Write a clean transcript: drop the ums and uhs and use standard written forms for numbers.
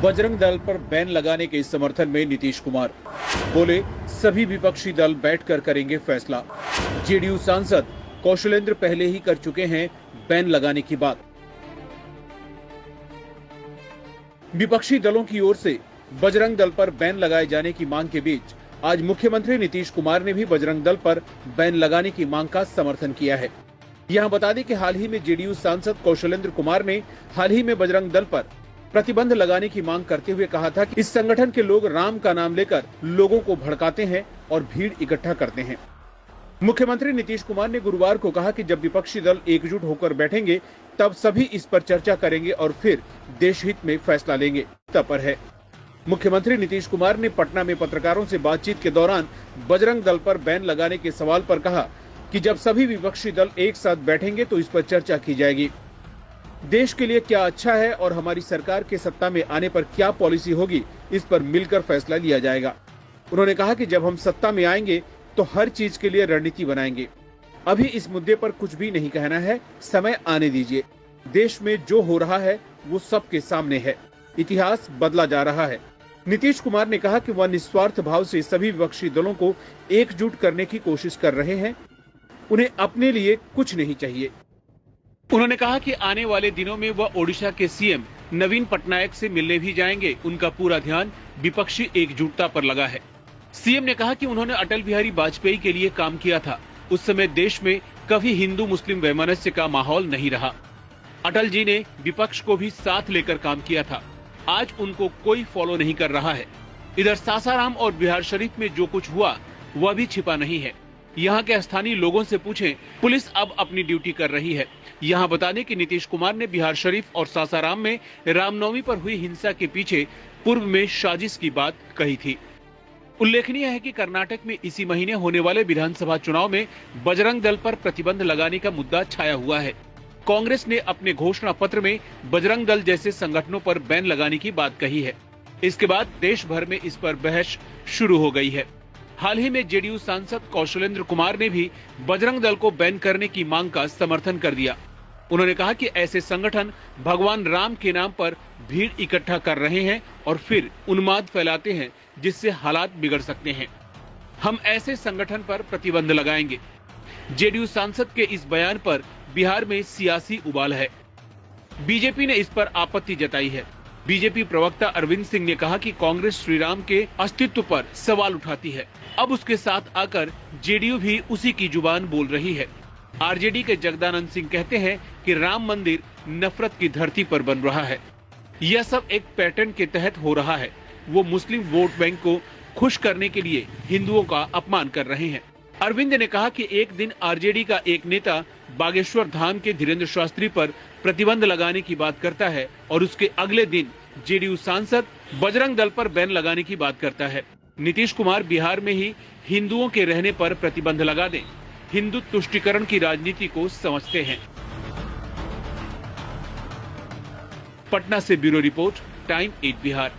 बजरंग दल पर बैन लगाने के समर्थन में नीतीश कुमार बोले, सभी विपक्षी दल बैठकर करेंगे फैसला। जेडीयू सांसद कौशलेंद्र पहले ही कर चुके हैं बैन लगाने की बात। विपक्षी दलों की ओर से बजरंग दल पर बैन लगाए जाने की मांग के बीच आज मुख्यमंत्री नीतीश कुमार ने भी बजरंग दल पर बैन लगाने की मांग का समर्थन किया है। यहां बता दें कि हाल ही में जेडीयू सांसद कौशलेंद्र कुमार ने हाल ही में बजरंग दल पर प्रतिबंध लगाने की मांग करते हुए कहा था कि इस संगठन के लोग राम का नाम लेकर लोगों को भड़काते हैं और भीड़ इकट्ठा करते हैं। मुख्यमंत्री नीतीश कुमार ने गुरुवार को कहा कि जब विपक्षी दल एकजुट होकर बैठेंगे तब सभी इस पर चर्चा करेंगे और फिर देश हित में फैसला लेंगे। पर है मुख्यमंत्री नीतीश कुमार ने पटना में पत्रकारों से बातचीत के दौरान बजरंग दल पर बैन लगाने के सवाल पर कहा कि जब सभी विपक्षी दल एक साथ बैठेंगे तो इस पर चर्चा की जाएगी। देश के लिए क्या अच्छा है और हमारी सरकार के सत्ता में आने पर क्या पॉलिसी होगी, इस पर मिलकर फैसला लिया जाएगा। उन्होंने कहा कि जब हम सत्ता में आएंगे तो हर चीज के लिए रणनीति बनाएंगे। अभी इस मुद्दे पर कुछ भी नहीं कहना है, समय आने दीजिए। देश में जो हो रहा है वो सबके सामने है, इतिहास बदला जा रहा है। नीतीश कुमार ने कहा कि वह निस्वार्थ भाव से सभी विपक्षी दलों को एकजुट करने की कोशिश कर रहे हैं। उन्हें अपने लिए कुछ नहीं चाहिए। उन्होंने कहा कि आने वाले दिनों में वह ओडिशा के सीएम नवीन पटनायक से मिलने भी जाएंगे। उनका पूरा ध्यान विपक्षी एकजुटता पर लगा है। सीएम ने कहा कि उन्होंने अटल बिहारी वाजपेयी के लिए काम किया था। उस समय देश में कभी हिंदू मुस्लिम वैमनस्य का माहौल नहीं रहा। अटल जी ने विपक्ष को भी साथ लेकर काम किया था। आज उनको कोई फॉलो नहीं कर रहा है। इधर सासाराम और बिहार शरीफ में जो कुछ हुआ वह भी छिपा नहीं है। यहाँ के स्थानीय लोगों से पूछें, पुलिस अब अपनी ड्यूटी कर रही है। यहाँ बता दें कि नीतीश कुमार ने बिहार शरीफ और सासाराम में रामनवमी पर हुई हिंसा के पीछे पूर्व में साजिश की बात कही थी। उल्लेखनीय है कि कर्नाटक में इसी महीने होने वाले विधानसभा चुनाव में बजरंग दल पर प्रतिबंध लगाने का मुद्दा छाया हुआ है। कांग्रेस ने अपने घोषणा पत्र में बजरंग दल जैसे संगठनों पर बैन लगाने की बात कही है। इसके बाद देश भर में इस पर बहस शुरू हो गई है। हाल ही में जेडीयू सांसद कौशलेंद्र कुमार ने भी बजरंग दल को बैन करने की मांग का समर्थन कर दिया। उन्होंने कहा कि ऐसे संगठन भगवान राम के नाम पर भीड़ इकट्ठा कर रहे हैं और फिर उन्माद फैलाते हैं, जिससे हालात बिगड़ सकते हैं। हम ऐसे संगठन पर प्रतिबंध लगाएंगे। जेडीयू सांसद के इस बयान पर बिहार में सियासी उबाल है। बीजेपी ने इस पर आपत्ति जताई है। बीजेपी प्रवक्ता अरविंद सिंह ने कहा कि कांग्रेस श्री राम के अस्तित्व पर सवाल उठाती है। अब उसके साथ आकर जेडीयू भी उसी की जुबान बोल रही है। आरजेडी के जगदानंद सिंह कहते हैं कि राम मंदिर नफरत की धरती पर बन रहा है। यह सब एक पैटर्न के तहत हो रहा है। वो मुस्लिम वोट बैंक को खुश करने के लिए हिंदुओं का अपमान कर रहे हैं। अरविंद ने कहा कि एक दिन आरजेडी का एक नेता बागेश्वर धाम के धीरेन्द्र शास्त्री पर प्रतिबंध लगाने की बात करता है और उसके अगले दिन जेडीयू सांसद बजरंग दल पर बैन लगाने की बात करता है। नीतीश कुमार बिहार में ही हिंदुओं के रहने पर प्रतिबंध लगा दें, हिंदू तुष्टीकरण की राजनीति को समझते हैं। पटना से ब्यूरो रिपोर्ट, टाइम 8 बिहार।